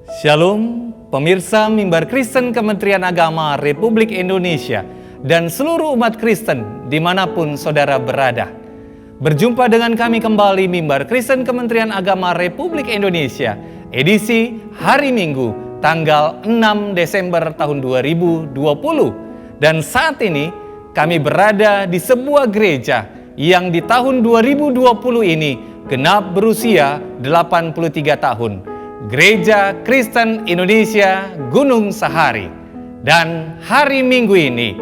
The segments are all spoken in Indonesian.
Shalom, pemirsa Mimbar Kristen Kementerian Agama Republik Indonesia dan seluruh umat Kristen dimanapun saudara berada. Berjumpa dengan kami kembali Mimbar Kristen Kementerian Agama Republik Indonesia, edisi hari Minggu, tanggal 6 Desember tahun 2020. Dan saat ini kami berada di sebuah gereja yang di tahun 2020 ini genap berusia 83 tahun. Gereja Kristen Indonesia Gunung Sahari. Dan hari Minggu ini,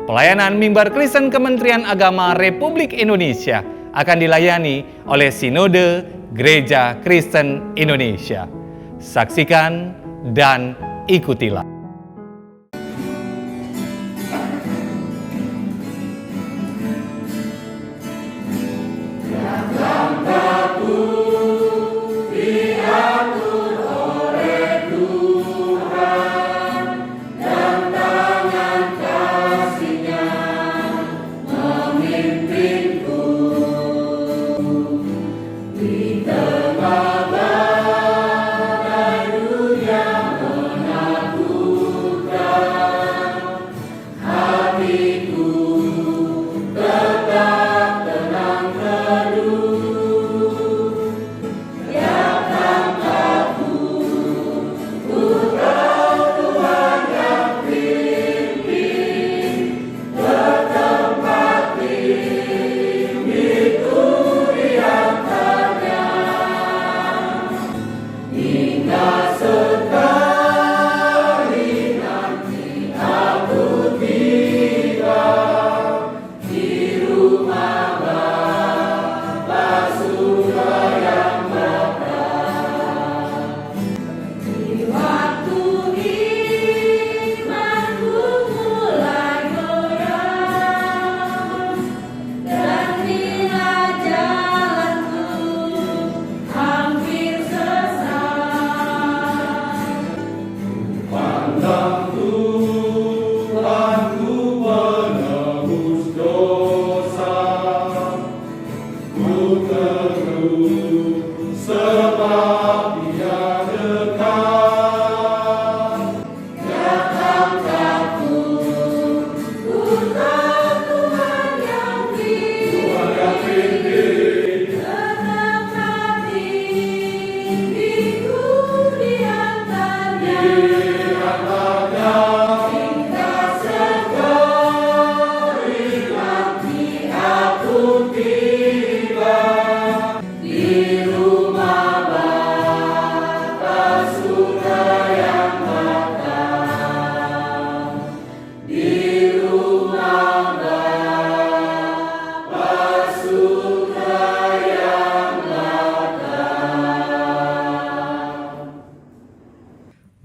pelayanan Mimbar Kristen Kementerian Agama Republik Indonesia akan dilayani oleh Sinode Gereja Kristen Indonesia. Saksikan dan ikutilah.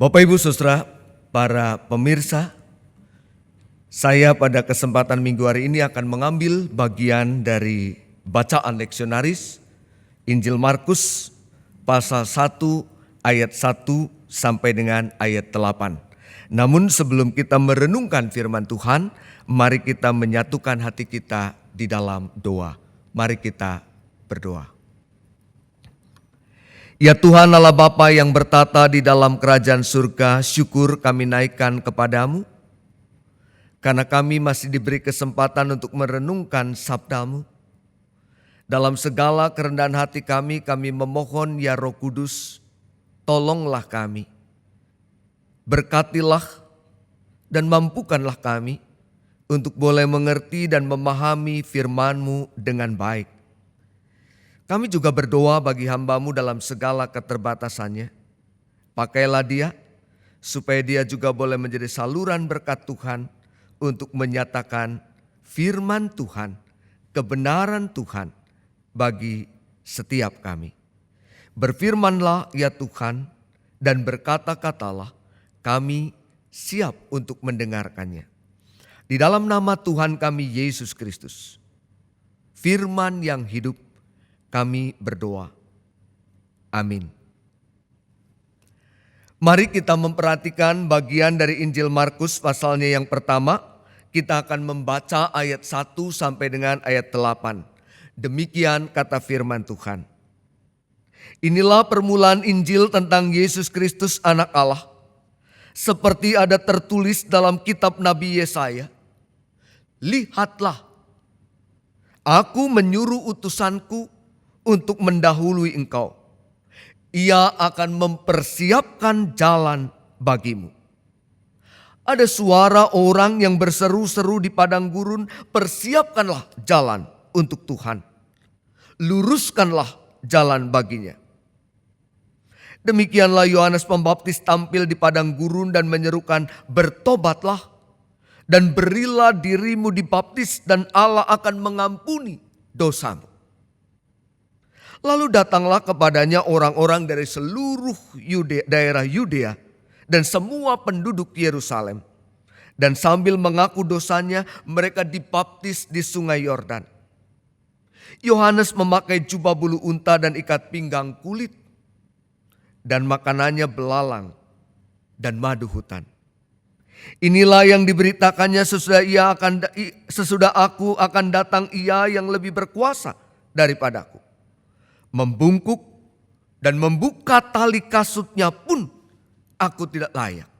Bapak Ibu Saudara, para pemirsa, saya pada kesempatan minggu hari ini akan mengambil bagian dari bacaan leksionaris Injil Markus pasal 1 ayat 1 sampai dengan ayat 8. Namun sebelum kita merenungkan firman Tuhan, mari kita menyatukan hati kita di dalam doa. Mari kita berdoa. Ya Tuhan Allah Bapa yang bertata di dalam kerajaan surga, syukur kami naikkan kepadamu, karena kami masih diberi kesempatan untuk merenungkan sabdamu. Dalam segala kerendahan hati kami memohon ya Roh Kudus, tolonglah kami, berkatilah dan mampukanlah kami untuk boleh mengerti dan memahami firman-Mu dengan baik. Kami juga berdoa bagi hamba-Mu dalam segala keterbatasannya. Pakailah dia, supaya dia juga boleh menjadi saluran berkat Tuhan untuk menyatakan firman Tuhan, kebenaran Tuhan bagi setiap kami. Berfirmanlah ya Tuhan, dan berkata-katalah, kami siap untuk mendengarkannya. Di dalam nama Tuhan kami Yesus Kristus, firman yang hidup, kami berdoa. Amin. Mari kita memperhatikan bagian dari Injil Markus pasalnya yang pertama. Kita akan membaca ayat 1 sampai dengan ayat 8. Demikian kata firman Tuhan. Inilah permulaan Injil tentang Yesus Kristus Anak Allah. Seperti ada tertulis dalam kitab Nabi Yesaya. Lihatlah, aku menyuruh utusanku untuk mendahului engkau. Ia akan mempersiapkan jalan bagimu. Ada suara orang yang berseru-seru di padang gurun, persiapkanlah jalan untuk Tuhan. Luruskanlah jalan baginya. Demikianlah Yohanes Pembaptis tampil di padang gurun dan menyerukan, bertobatlah dan berilah dirimu dibaptis dan Allah akan mengampuni dosamu. Lalu datanglah kepadanya orang-orang dari seluruh daerah Yudea dan semua penduduk Yerusalem. Dan sambil mengaku dosanya, mereka dibaptis di sungai Yordan. Yohanes memakai jubah bulu unta dan ikat pinggang kulit. Dan makanannya belalang dan madu hutan. Inilah yang diberitakannya sesudah aku akan datang ia yang lebih berkuasa daripadaku. Membungkuk dan membuka tali kasutnya pun aku tidak layak.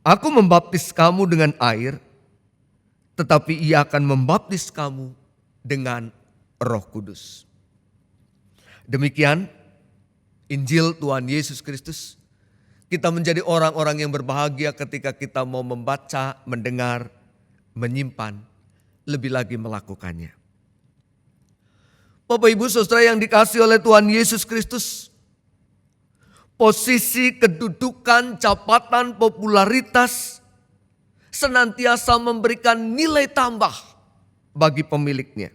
Aku membaptis kamu dengan air, tetapi ia akan membaptis kamu dengan Roh Kudus. Demikian Injil Tuhan Yesus Kristus. Kita menjadi orang-orang yang berbahagia ketika kita mau membaca, mendengar, menyimpan, lebih lagi melakukannya. Bapak Ibu Saudara yang dikasihi oleh Tuhan Yesus Kristus, posisi, kedudukan, jabatan, popularitas senantiasa memberikan nilai tambah bagi pemiliknya.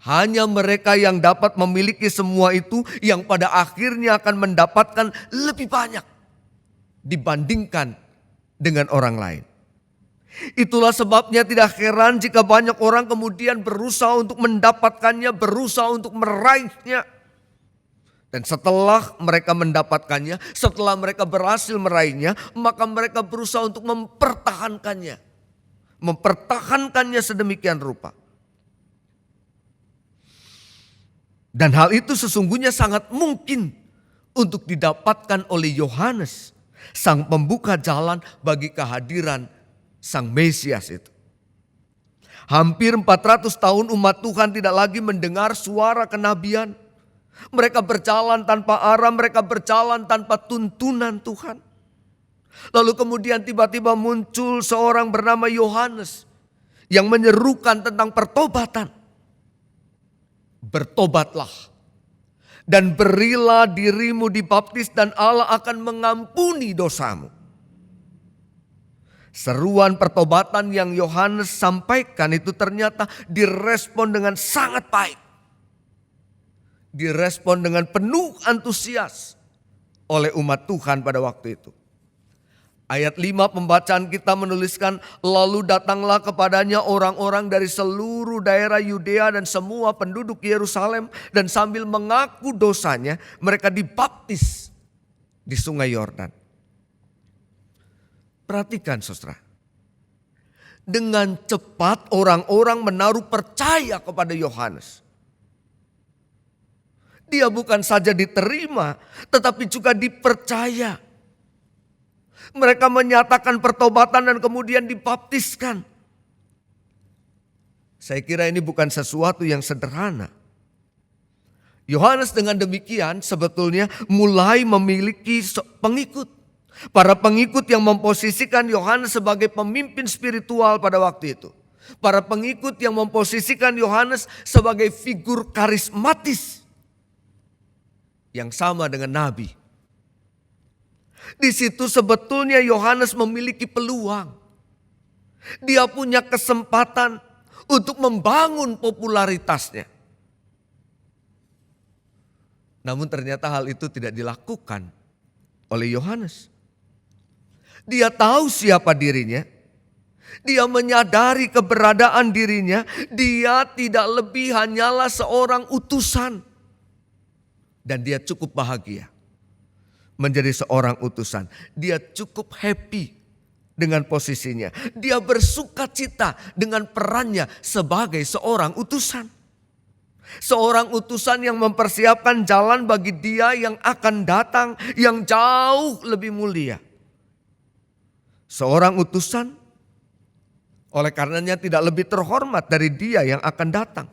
Hanya mereka yang dapat memiliki semua itu yang pada akhirnya akan mendapatkan lebih banyak dibandingkan dengan orang lain. Itulah sebabnya tidak heran jika banyak orang kemudian berusaha untuk mendapatkannya, berusaha untuk meraihnya. Dan setelah mereka mendapatkannya, setelah mereka berhasil meraihnya, maka mereka berusaha untuk mempertahankannya. Mempertahankannya sedemikian rupa. Dan hal itu sesungguhnya sangat mungkin untuk didapatkan oleh Yohanes, sang pembuka jalan bagi kehadiran sang Mesias itu. Hampir 400 tahun umat Tuhan tidak lagi mendengar suara kenabian. Mereka berjalan tanpa arah, mereka berjalan tanpa tuntunan Tuhan. Lalu kemudian tiba-tiba muncul seorang bernama Yohanes yang menyerukan tentang pertobatan. Bertobatlah dan berilah dirimu dibaptis dan Allah akan mengampuni dosamu. Seruan pertobatan yang Yohanes sampaikan itu ternyata direspon dengan sangat baik. Direspon dengan penuh antusias oleh umat Tuhan pada waktu itu. Ayat 5 pembacaan kita menuliskan, lalu datanglah kepadanya orang-orang dari seluruh daerah Yudea dan semua penduduk Yerusalem. Dan sambil mengaku dosanya, mereka dibaptis di sungai Yordan. Perhatikan saudara. Dengan cepat orang-orang menaruh percaya kepada Yohanes. Dia bukan saja diterima, tetapi juga dipercaya. Mereka menyatakan pertobatan dan kemudian dibaptiskan. Saya kira ini bukan sesuatu yang sederhana. Yohanes dengan demikian sebetulnya mulai memiliki pengikut. Para pengikut yang memposisikan Yohanes sebagai pemimpin spiritual pada waktu itu. Para pengikut yang memposisikan Yohanes sebagai figur karismatis. Yang sama dengan nabi. Di situ sebetulnya Yohanes memiliki peluang. Dia punya kesempatan untuk membangun popularitasnya. Namun ternyata hal itu tidak dilakukan oleh Yohanes. Dia tahu siapa dirinya. Dia menyadari keberadaan dirinya. Dia tidak lebih hanyalah seorang utusan. Dan dia cukup bahagia menjadi seorang utusan. Dia cukup happy dengan posisinya. Dia bersuka cita dengan perannya sebagai seorang utusan. Seorang utusan yang mempersiapkan jalan bagi dia yang akan datang yang jauh lebih mulia. Seorang utusan oleh karenanya tidak lebih terhormat dari dia yang akan datang.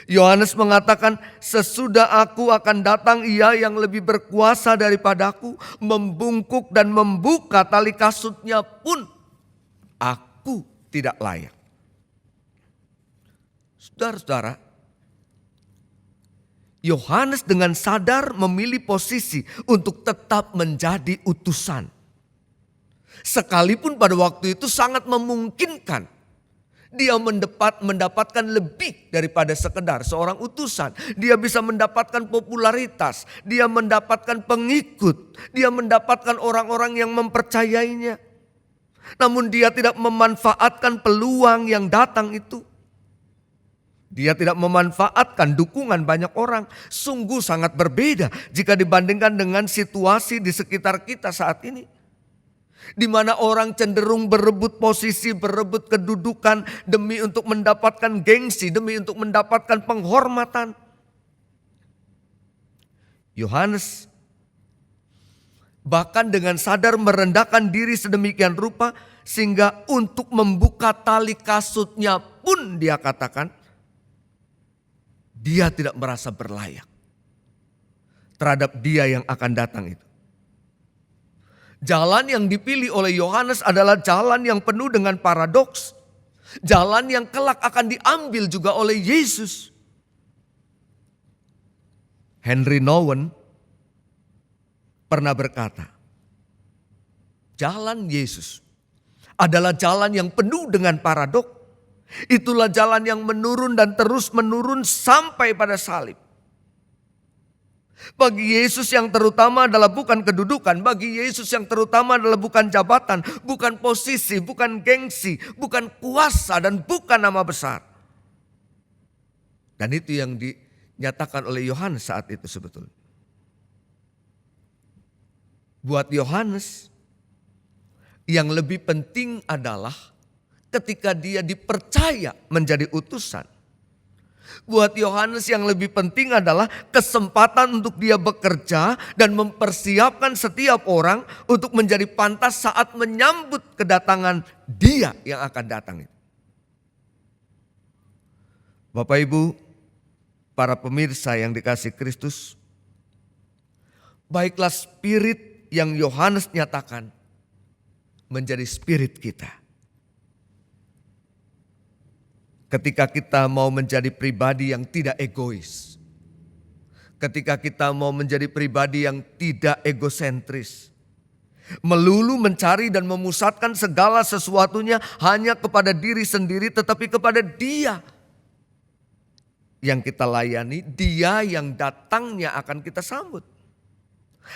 Yohanes mengatakan, sesudah aku akan datang ia yang lebih berkuasa daripadaku, membungkuk dan membuka tali kasutnya pun aku tidak layak. Saudara-saudara, Yohanes dengan sadar memilih posisi untuk tetap menjadi utusan. Sekalipun pada waktu itu sangat memungkinkan dia mendapatkan lebih daripada sekedar seorang utusan. Dia bisa mendapatkan popularitas, dia mendapatkan pengikut, dia mendapatkan orang-orang yang mempercayainya. Namun dia tidak memanfaatkan peluang yang datang itu. Dia tidak memanfaatkan dukungan banyak orang. Sungguh sangat berbeda jika dibandingkan dengan situasi di sekitar kita saat ini. Di mana orang cenderung berebut posisi, berebut kedudukan demi untuk mendapatkan gengsi, demi untuk mendapatkan penghormatan. Yohanes bahkan dengan sadar merendahkan diri sedemikian rupa sehingga untuk membuka tali kasutnya pun dia katakan, dia tidak merasa berlayak terhadap dia yang akan datang itu. Jalan yang dipilih oleh Yohanes adalah jalan yang penuh dengan paradoks. Jalan yang kelak akan diambil juga oleh Yesus. Henry Nouwen pernah berkata, jalan Yesus adalah jalan yang penuh dengan paradoks. Itulah jalan yang menurun dan terus menurun sampai pada salib. Bagi Yesus yang terutama adalah bukan kedudukan. Bagi Yesus yang terutama adalah bukan jabatan, bukan posisi, bukan gengsi, bukan kuasa dan bukan nama besar. Dan itu yang dinyatakan oleh Yohanes saat itu sebetulnya. Buat Yohanes yang lebih penting adalah ketika dia dipercaya menjadi utusan. Buat Yohanes yang lebih penting adalah kesempatan untuk dia bekerja dan mempersiapkan setiap orang untuk menjadi pantas saat menyambut kedatangan dia yang akan datang. Bapak Ibu, para pemirsa yang dikasihi Kristus, baiklah spirit yang Yohanes nyatakan menjadi spirit kita. Ketika kita mau menjadi pribadi yang tidak egois. Ketika kita mau menjadi pribadi yang tidak egosentris. Melulu mencari dan memusatkan segala sesuatunya hanya kepada diri sendiri tetapi kepada Dia yang kita layani, Dia yang datangnya akan kita sambut.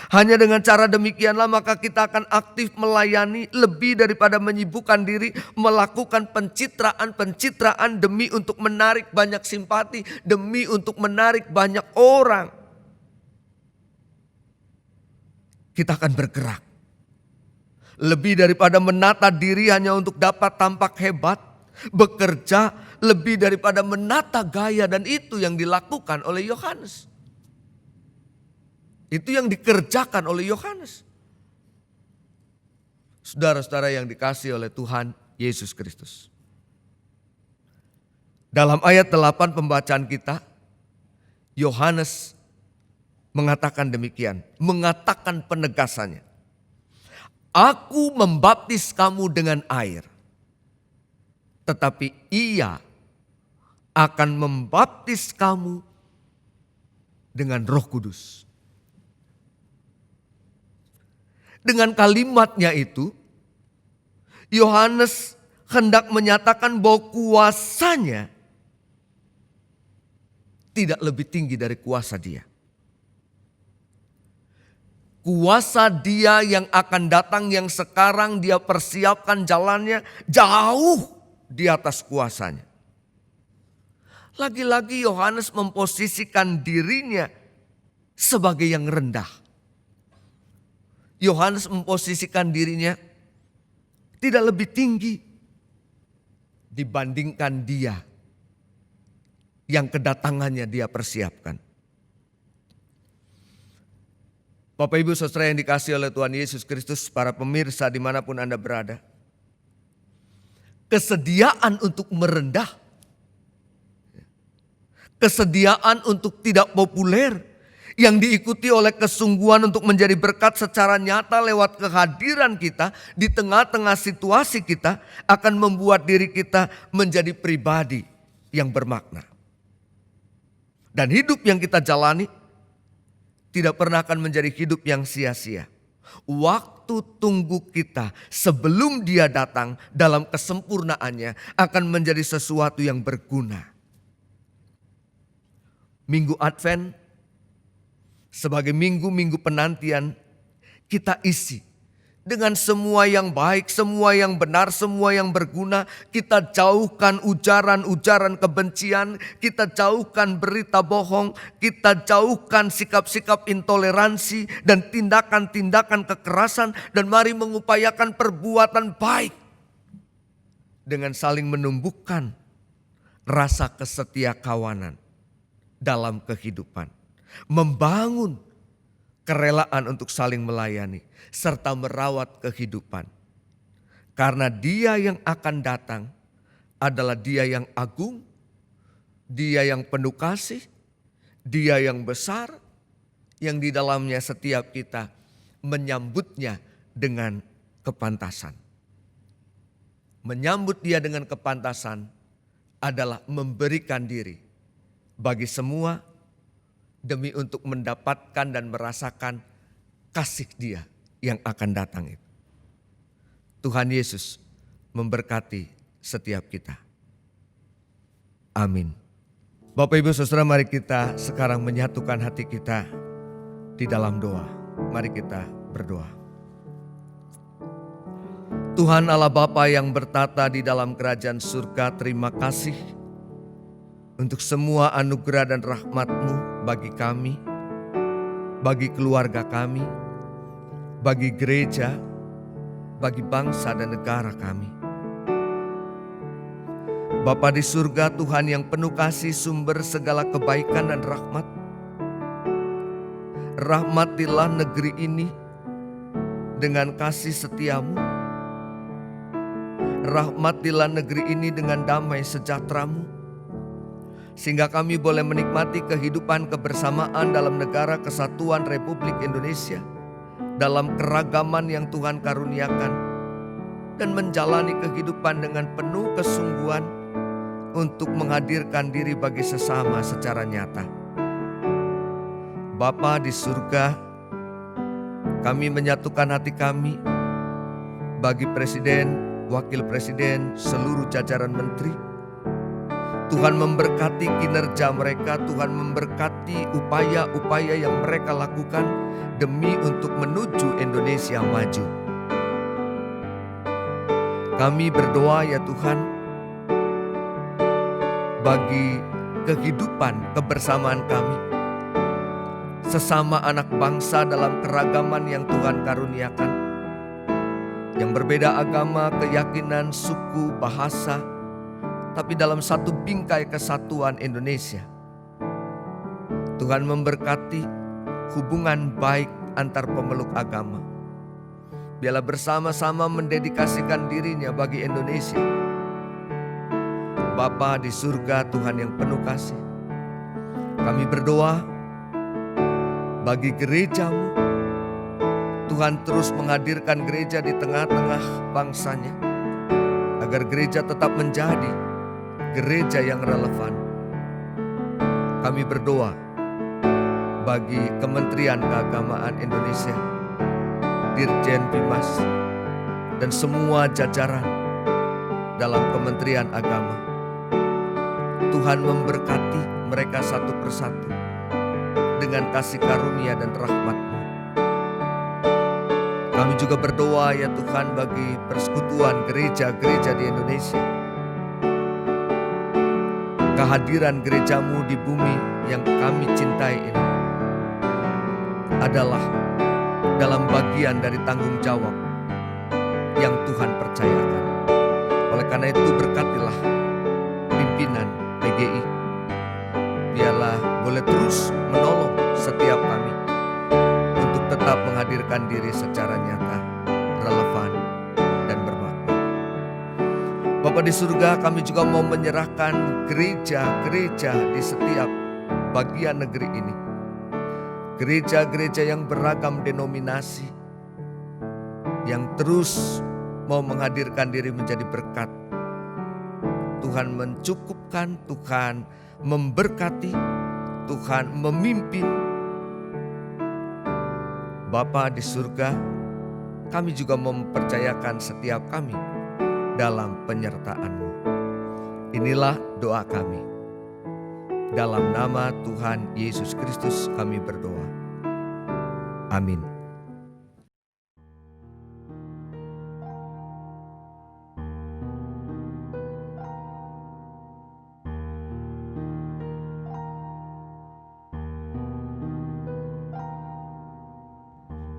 Hanya dengan cara demikianlah maka kita akan aktif melayani lebih daripada menyibukkan diri melakukan pencitraan demi untuk menarik banyak simpati, demi untuk menarik banyak orang. Kita akan bergerak. Lebih daripada menata diri hanya untuk dapat tampak hebat, bekerja lebih daripada menata gaya, dan itu yang dilakukan oleh Yohanes. Itu yang dikerjakan oleh Yohanes. Saudara-saudara yang dikasihi oleh Tuhan Yesus Kristus. Dalam ayat 8 pembacaan kita, Yohanes mengatakan demikian, mengatakan penegasannya. Aku membaptis kamu dengan air, tetapi Ia akan membaptis kamu dengan Roh Kudus. Dengan kalimatnya itu, Yohanes hendak menyatakan bahwa kuasanya tidak lebih tinggi dari kuasa Dia. Kuasa Dia yang akan datang, yang sekarang Dia persiapkan jalannya, jauh di atas kuasanya. Lagi-lagi Yohanes memposisikan dirinya sebagai yang rendah. Yohanes memposisikan dirinya tidak lebih tinggi dibandingkan Dia yang kedatangannya Dia persiapkan. Bapak Ibu Saudara yang dikasihi oleh Tuhan Yesus Kristus, para pemirsa dimanapun Anda berada, kesediaan untuk merendah, kesediaan untuk tidak populer, yang diikuti oleh kesungguhan untuk menjadi berkat secara nyata lewat kehadiran kita di tengah-tengah situasi kita, akan membuat diri kita menjadi pribadi yang bermakna. Dan hidup yang kita jalani tidak pernah akan menjadi hidup yang sia-sia. Waktu tunggu kita sebelum Dia datang dalam kesempurnaannya akan menjadi sesuatu yang berguna. Minggu Advent sebagai minggu-minggu penantian kita isi dengan semua yang baik, semua yang benar, semua yang berguna. Kita jauhkan ujaran-ujaran kebencian, kita jauhkan berita bohong, kita jauhkan sikap-sikap intoleransi dan tindakan-tindakan kekerasan, dan mari mengupayakan perbuatan baik dengan saling menumbuhkan rasa kesetiakawanan dalam kehidupan. Membangun kerelaan untuk saling melayani serta merawat kehidupan. Karena Dia yang akan datang adalah Dia yang agung, Dia yang penuh kasih, Dia yang besar, yang di dalamnya setiap kita menyambutnya dengan kepantasan. Menyambut Dia dengan kepantasan adalah memberikan diri bagi semua, demi untuk mendapatkan dan merasakan kasih Dia yang akan datang itu. Tuhan Yesus memberkati setiap kita. Amin. Bapak Ibu Saudara, mari kita sekarang menyatukan hati kita di dalam doa. Mari kita berdoa. Tuhan Allah Bapa yang bertata di dalam kerajaan surga, terima kasih untuk semua anugerah dan rahmat-Mu bagi kami, bagi keluarga kami, bagi gereja, bagi bangsa dan negara kami. Bapa di surga, Tuhan yang penuh kasih, sumber segala kebaikan dan rahmat. Rahmatilah negeri ini dengan kasih setia-Mu. Rahmatilah negeri ini dengan damai sejahtera-Mu, sehingga kami boleh menikmati kehidupan kebersamaan dalam negara kesatuan Republik Indonesia, dalam keragaman yang Tuhan karuniakan, dan menjalani kehidupan dengan penuh kesungguhan untuk menghadirkan diri bagi sesama secara nyata. Bapa di surga, kami menyatukan hati kami bagi Presiden, Wakil Presiden, seluruh jajaran menteri. Tuhan memberkati kinerja mereka, Tuhan memberkati upaya-upaya yang mereka lakukan demi untuk menuju Indonesia maju. Kami berdoa ya Tuhan, bagi kehidupan kebersamaan kami, sesama anak bangsa dalam keragaman yang Tuhan karuniakan, yang berbeda agama, keyakinan, suku, bahasa, tapi dalam satu bingkai kesatuan Indonesia. Tuhan memberkati hubungan baik antar pemeluk agama. Biarlah bersama-sama mendedikasikan dirinya bagi Indonesia. Bapa di surga, Tuhan yang penuh kasih, kami berdoa bagi gereja-Mu. Tuhan terus menghadirkan gereja di tengah-tengah bangsanya, agar gereja tetap menjadi gereja yang relevan. Kami berdoa bagi Kementerian Keagamaan Indonesia, Dirjen Bimas, dan semua jajaran dalam Kementerian Agama. Tuhan memberkati mereka satu persatu dengan kasih karunia dan rahmat-Mu. Kami juga berdoa ya Tuhan bagi persekutuan gereja-gereja di Indonesia. Kehadiran gereja-Mu di bumi yang kami cintai ini adalah dalam bagian dari tanggung jawab yang Tuhan percayakan. Oleh karena itu berkatilah pimpinan PGI, biarlah boleh terus menolong setiap kami untuk tetap menghadirkan diri secara nyata, relevan, dan bermakna. Bapa di surga, kami juga mau menyerahkan gereja-gereja di setiap bagian negeri ini. Gereja-gereja yang beragam denominasi, yang terus mau menghadirkan diri menjadi berkat. Tuhan mencukupkan, Tuhan memberkati, Tuhan memimpin. Bapa di surga, kami juga mempercayakan setiap kami dalam penyertaan-Mu. Inilah doa kami. Dalam nama Tuhan Yesus Kristus kami berdoa. Amin.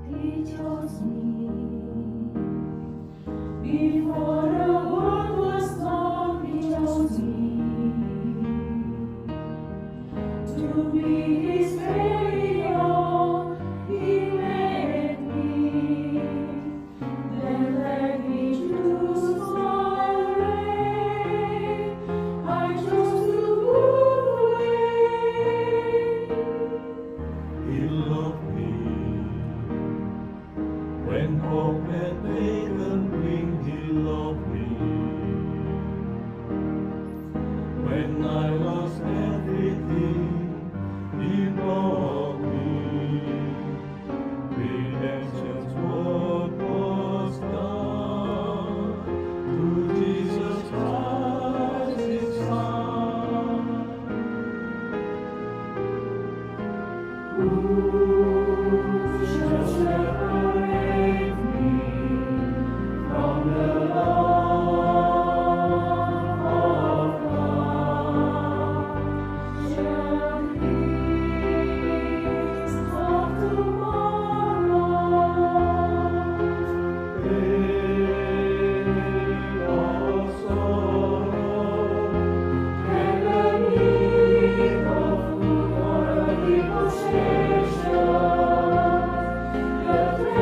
He chose me before the world was formed. He chose me to be His very own. He made me, then let me choose my way. I chose to move away. He loved me when hope had taken wing. He loved me when I lost everything. He brought me. Redemption's work was done through Jesus Christ, His Son. Shall separate me from the love of God? Shall peace of tomorrow? Pain or sorrow, Can the need of food or earthly possessions, the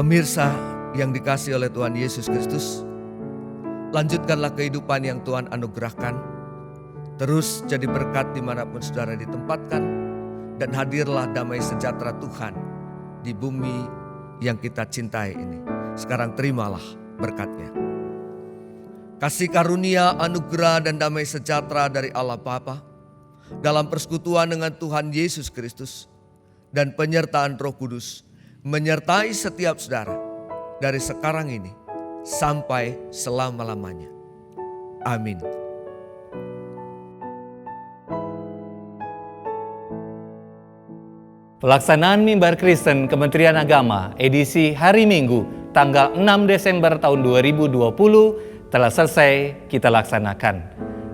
Pemirsa yang dikasihi oleh Tuhan Yesus Kristus, lanjutkanlah kehidupan yang Tuhan anugerahkan. Terus jadi berkat dimanapun saudara ditempatkan, dan hadirlah damai sejahtera Tuhan di bumi yang kita cintai ini. Sekarang terimalah berkatnya. Kasih karunia, anugerah, dan damai sejahtera dari Allah Bapa dalam persekutuan dengan Tuhan Yesus Kristus dan penyertaan Roh Kudus menyertai setiap saudara dari sekarang ini sampai selama-lamanya. Amin. Pelaksanaan Mimbar Kristen Kementerian Agama edisi hari Minggu tanggal 6 Desember tahun 2020 telah selesai kita laksanakan.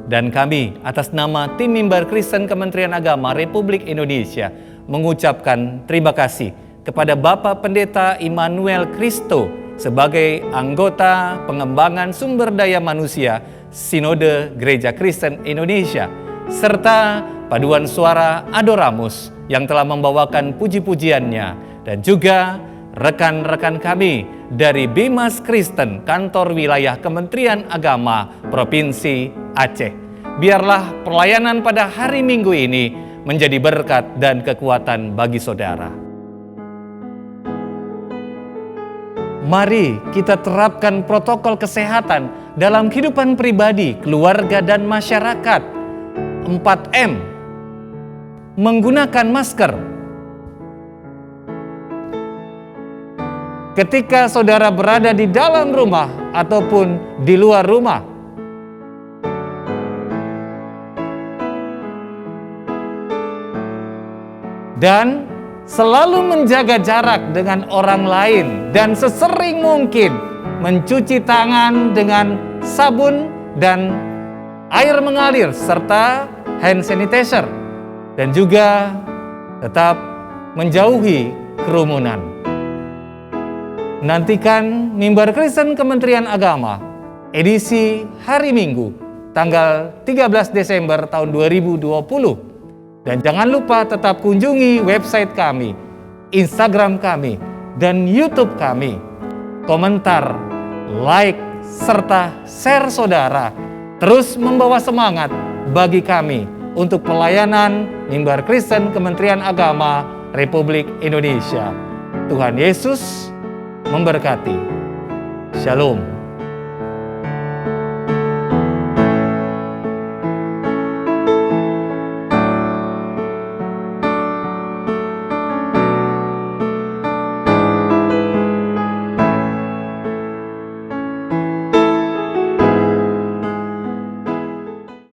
Dan kami atas nama tim Mimbar Kristen Kementerian Agama Republik Indonesia mengucapkan terima kasih kepada Bapak Pendeta Immanuel Kristo sebagai anggota pengembangan sumber daya manusia Sinode Gereja Kristen Indonesia, serta paduan suara Adoramus yang telah membawakan puji-pujiannya, dan juga rekan-rekan kami dari Bimas Kristen Kantor Wilayah Kementerian Agama Provinsi Aceh. Biarlah pelayanan pada hari Minggu ini menjadi berkat dan kekuatan bagi saudara. Mari kita terapkan protokol kesehatan dalam kehidupan pribadi, keluarga, dan masyarakat. 4M. Menggunakan masker. Ketika saudara berada di dalam rumah ataupun di luar rumah. Dan selalu menjaga jarak dengan orang lain dan sesering mungkin mencuci tangan dengan sabun dan air mengalir serta hand sanitizer, dan juga tetap menjauhi kerumunan. Nantikan Mimbar Kristen Kementerian Agama edisi hari Minggu tanggal 13 Desember tahun 2020. Dan jangan lupa tetap kunjungi website kami, Instagram kami, dan YouTube kami. Komentar, like, serta share saudara terus membawa semangat bagi kami untuk pelayanan Mimbar Kristen Kementerian Agama Republik Indonesia. Tuhan Yesus memberkati. Shalom.